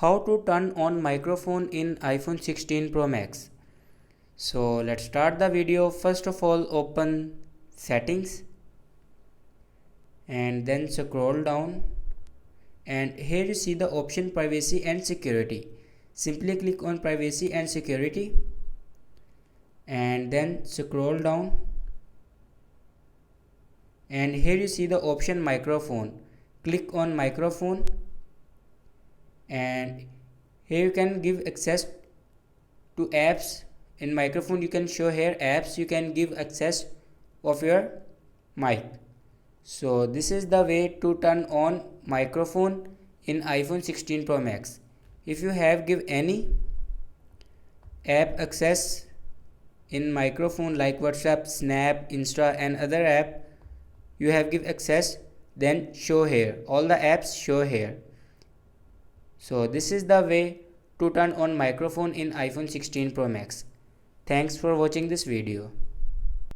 How to turn on microphone in iPhone 16 Pro Max. So let's start the video. First of all, open settings and then scroll down, and here you see the option privacy and security. Simply click on privacy and security and then scroll down, and here you see the option microphone. Click on microphone, and here you can give access to apps. In microphone you can show here apps, you can give access of your mic. So this is the way to turn on microphone in iPhone 16 Pro Max. If you have give any app access in microphone like WhatsApp, Snap, Insta and other app you have give access, then show here. All the apps show here. So this is the way to turn on microphone in iPhone 16 Pro Max. Thanks for watching this video.